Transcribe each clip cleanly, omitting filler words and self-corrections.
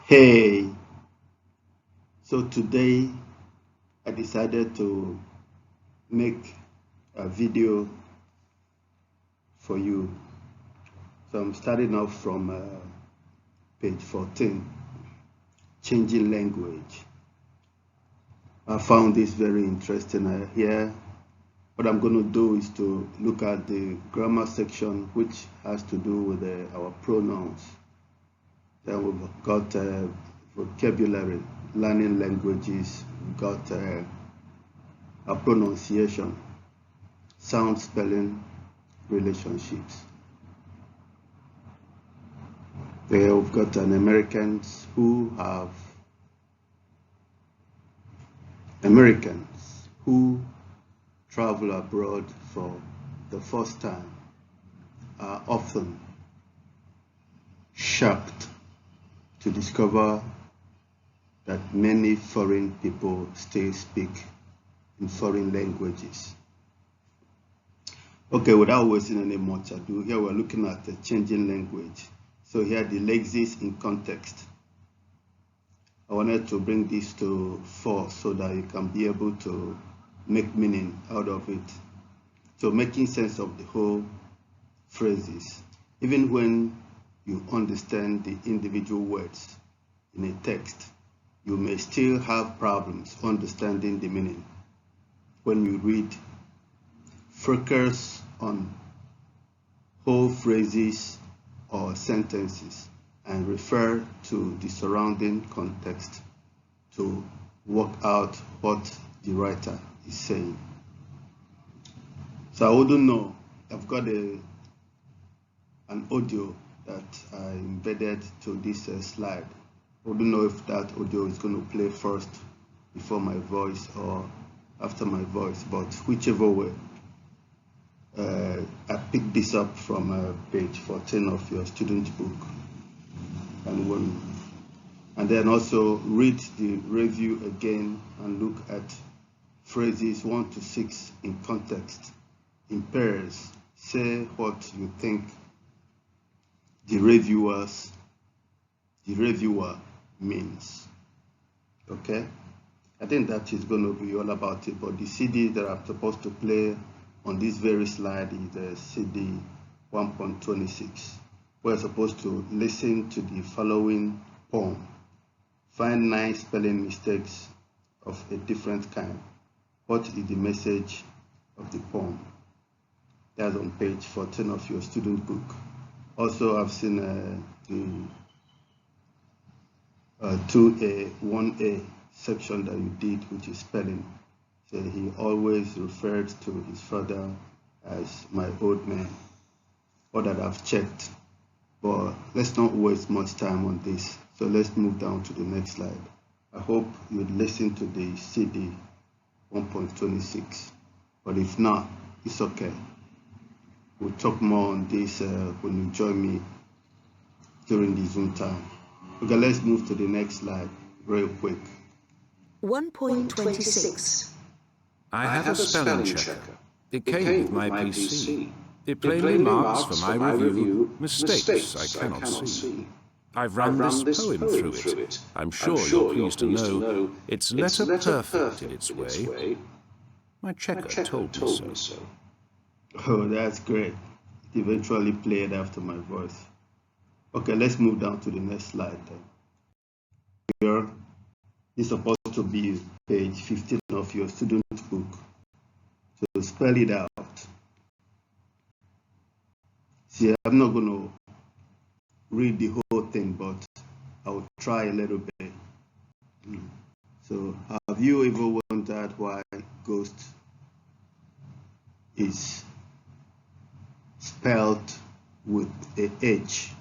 Hey, so today I decided to make a video for you. So I'm starting off from page 14, changing language. I found this very interesting. Here, what I'm going to do is to look at the grammar section, which has to do with our pronouns. Then we've got vocabulary, learning languages, we've got a pronunciation, sound spelling, relationships. There we've got an Americans who travel abroad for the first time are often shocked to discover that many foreign people still speak in foreign languages. Okay, without wasting any much ado, here we're looking at the changing language. So here the lexis in context. I wanted to bring this to fore so that you can be able to make meaning out of it. So making sense of the whole phrases, even when you understand the individual words in a text, you may still have problems understanding the meaning. When you read, focus on whole phrases or sentences and refer to the surrounding context to work out what the writer is saying. So I wouldn't know. I've got an audio that I embedded to this slide. I wouldn't know if that audio is going to play first before my voice or after my voice, but whichever way. I picked this up from page 14 of your student book, and then also read the review again and look at phrases 1 to 6 in context, in pairs. Say what you think the reviewer means. Okay, I think that is going to be all about it, but the CD that I'm supposed to play on this very slide is the CD 1.26. We're supposed to listen to the following poem. Find 9 spelling mistakes of a different kind. What is the message of the poem? That's on page 14 of your student book. Also, I've seen the 2A, 1A section that you did, which is spelling. So he always referred to his father as my old man, or that I've checked. But let's not waste much time on this. So let's move down to the next slide. I hope you'd listen to the CD 1.26. But if not, it's okay. We'll talk more on this when you join me during the Zoom time. Okay, let's move to the next slide real quick. 1.26. I have a spelling checker. It came with my PC. It plainly marks for my review mistakes I cannot see. I've run this poem through it. I'm sure you're pleased to know it's letter perfect in its way. My checker told me so. Oh, that's great. It eventually played after my voice. Okay, let's move down to the next slide then. Here is supposed to be page 15 of your student book. So spell it out. See, I'm not going to read the whole thing, but I'll try a little bit. So have you ever wondered why ghost is spelled with a H?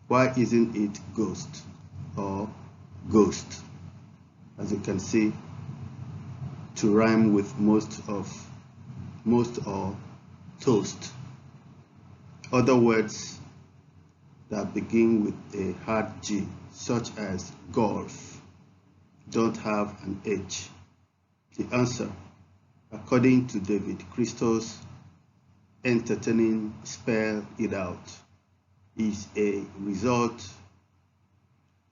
Why isn't it ghost or ghost? As you can see, to rhyme with most or toast. Other words that begin with a hard G, such as golf, don't have an H. The answer, according to David Christo's entertaining Spell It Out, is a result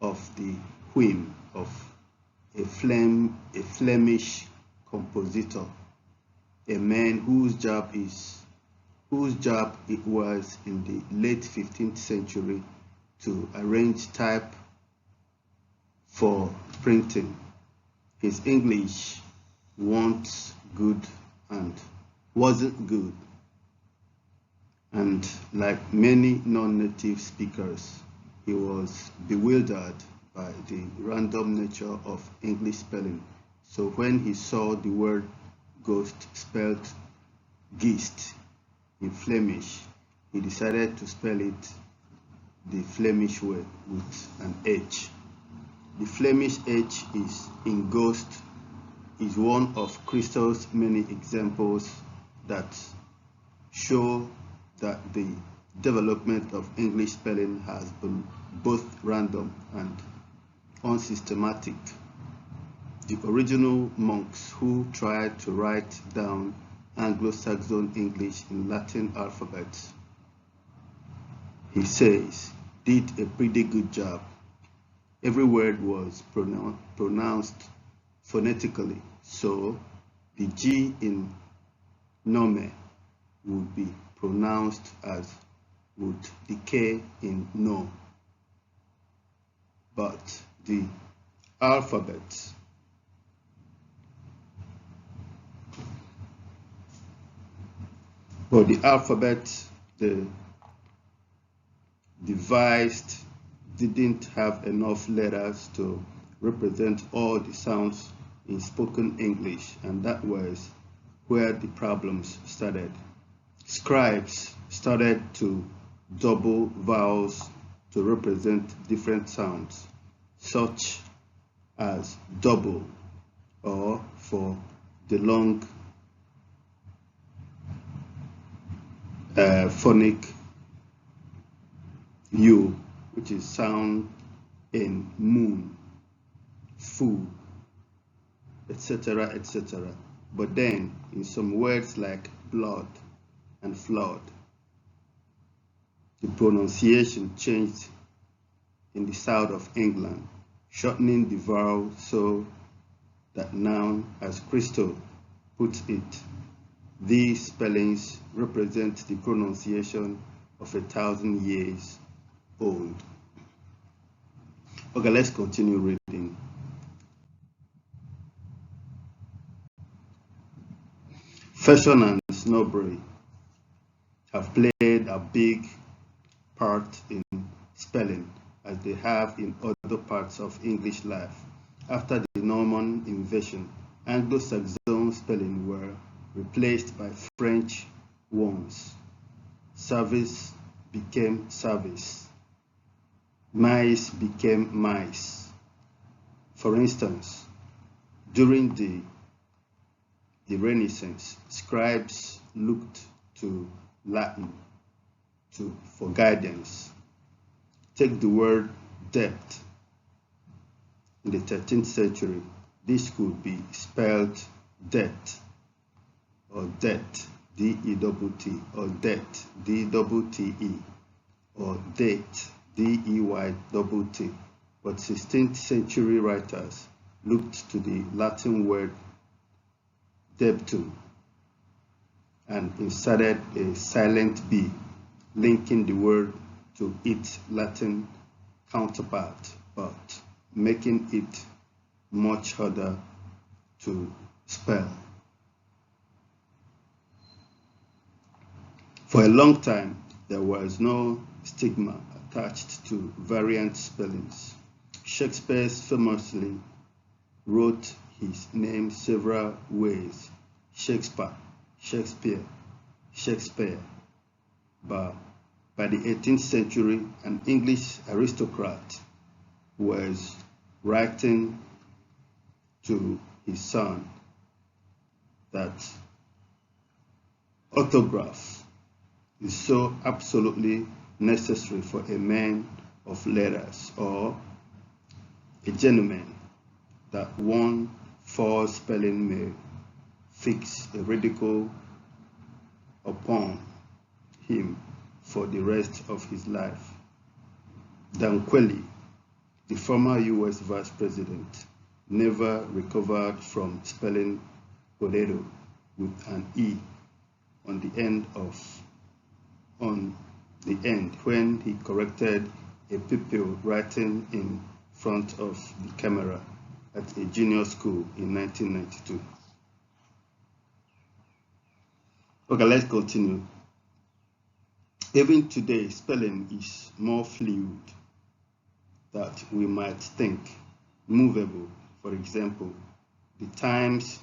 of the whim of a Flemish compositor, a man whose job it was in the late 15th century to arrange type for printing. His English wasn't good, and like many non-native speakers, he was bewildered by the random nature of English spelling. So when he saw the word ghost spelled geest in Flemish, he decided to spell it the Flemish way with an H. The Flemish H in ghost is one of Crystal's many examples that show that the development of English spelling has been both random and unsystematic. The original monks who tried to write down Anglo-Saxon English in Latin alphabets, he says, did a pretty good job. Every word was pronounced phonetically, so the G in nome would be pronounced as would the K in no. But the alphabet the devised didn't have enough letters to represent all the sounds in spoken English, and that was where the problems started. Scribes started to double vowels to represent different sounds, such as double, or for the long phonic U, which is sound in moon, fool, etc., etc. But then, in some words like blood and flood, the pronunciation changed in the south of England, shortening the vowel so that now, as Crystal puts it, these spellings represent the pronunciation of 1,000 years old. Okay, let's continue reading. Fashion and snobbery have played a big part in spelling, as they have in other parts of English life. After the Norman invasion, Anglo-Saxon spelling were replaced by French ones. Service became service. Mice became mice. For instance, during the Renaissance, scribes looked to Latin for guidance. Take the word depth. In the 13th century, this could be spelled depth, or det, D-E-T-T, or det, D-T-T-E, or date, D-E-Y-T-T. But 16th century writers looked to the Latin word deptum and inserted a silent B, linking the word to its Latin counterpart, but making it much harder to spell. For a long time, there was no stigma attached to variant spellings. Shakespeare famously wrote his name several ways: Shakespeare. But by the 18th century, an English aristocrat was writing to his son that orthograph is so absolutely necessary for a man of letters or a gentleman that one false spelling may fix a ridicule upon him for the rest of his life. Daniquelli the former U.S. Vice President, never recovered from spelling Toledo with an E on the end when he corrected a pupil writing in front of the camera at a junior school in 1992. Okay, let's continue. Even today, spelling is more fluid than we might think, movable. For example, the Times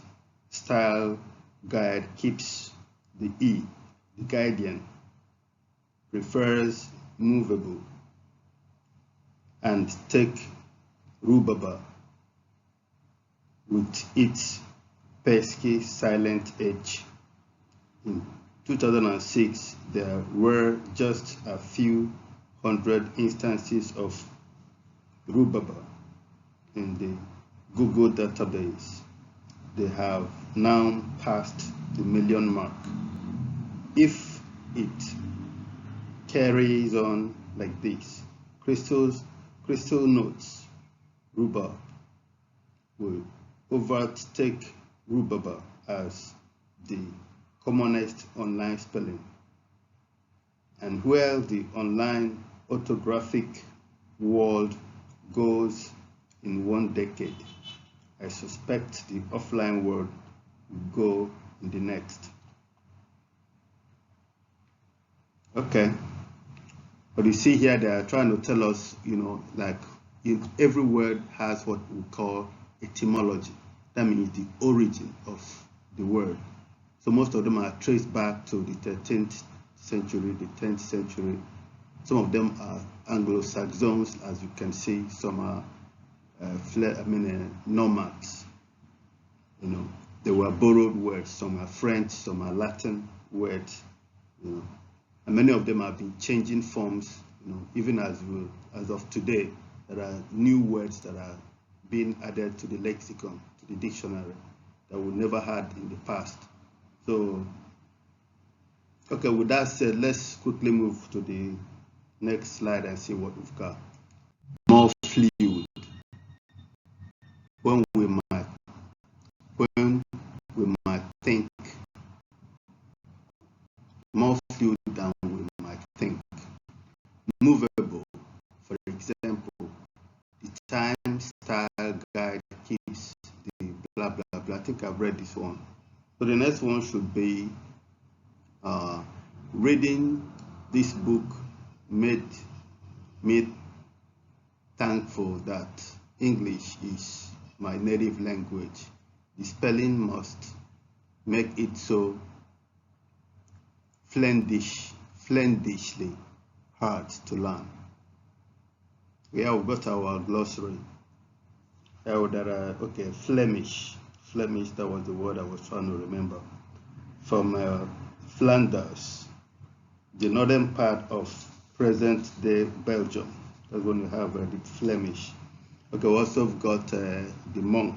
Style Guide keeps the E. The Guardian prefers movable. And take rhubarb with its pesky silent H. In 2006, there were just a few hundred instances of rhubarb in the Google database. They have now passed the million mark. If it carries on like this, Crystal Notes rhubarb will overtake rhubarb as the commonest online spelling. And where the online orthographic world goes in 1 decade, I suspect the offline world will go in the next. Okay. But you see here, they are trying to tell us, like every word has what we call etymology. That means the origin of the word. So most of them are traced back to the 13th century, the 10th century. Some of them are Anglo-Saxons, as you can see. Some are Normans. They were borrowed words. Some are French, some are Latin words. And many of them have been changing forms. Even as of today, there are new words that are being added to the lexicon, to the dictionary, that we never had in the past. So, okay, with that said, let's quickly move to the next slide and see what we've got. More fluid. When we might think. More fluid than we might think. Movable. For example, the Times Style Guide keeps the blah blah blah. I think I've read this one. So the next one should be reading this book made me thankful that English is my native language. The spelling must make it so fiendishly hard to learn. Yeah, we've got our glossary. Flemish. Flemish, that was the word I was trying to remember. From Flanders, the northern part of present-day Belgium. That's when we have the Flemish. Okay, we also got the monk.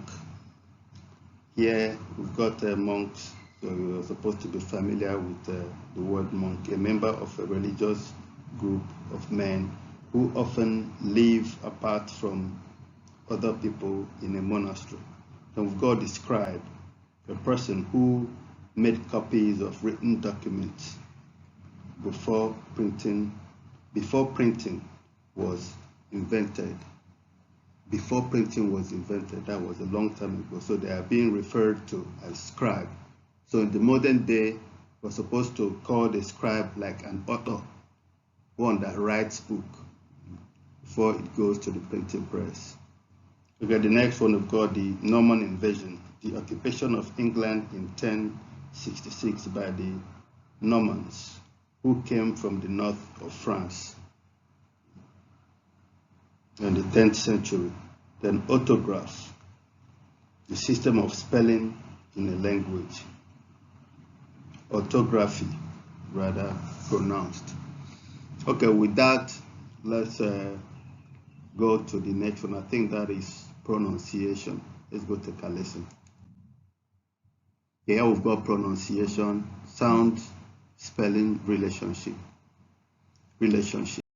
Here we've got monks, so you're supposed to be familiar with the word monk, a member of a religious group of men who often live apart from other people in a monastery. And we've got the scribe, a person who made copies of written documents before printing was invented. Before printing was invented, that was a long time ago. So they are being referred to as scribe. So in the modern day, we're supposed to call the scribe like an author, one that writes book before it goes to the printing press. Okay, the next one, we've got the Norman invasion, the occupation of England in 1066 by the Normans, who came from the north of France in the 10th century. Then orthograph, the system of spelling in a language. Orthography, rather pronounced. Okay, with that, let's go to the next one. I think that is pronunciation. Let's go take a listen. Here we've got pronunciation, sound, spelling, relationship.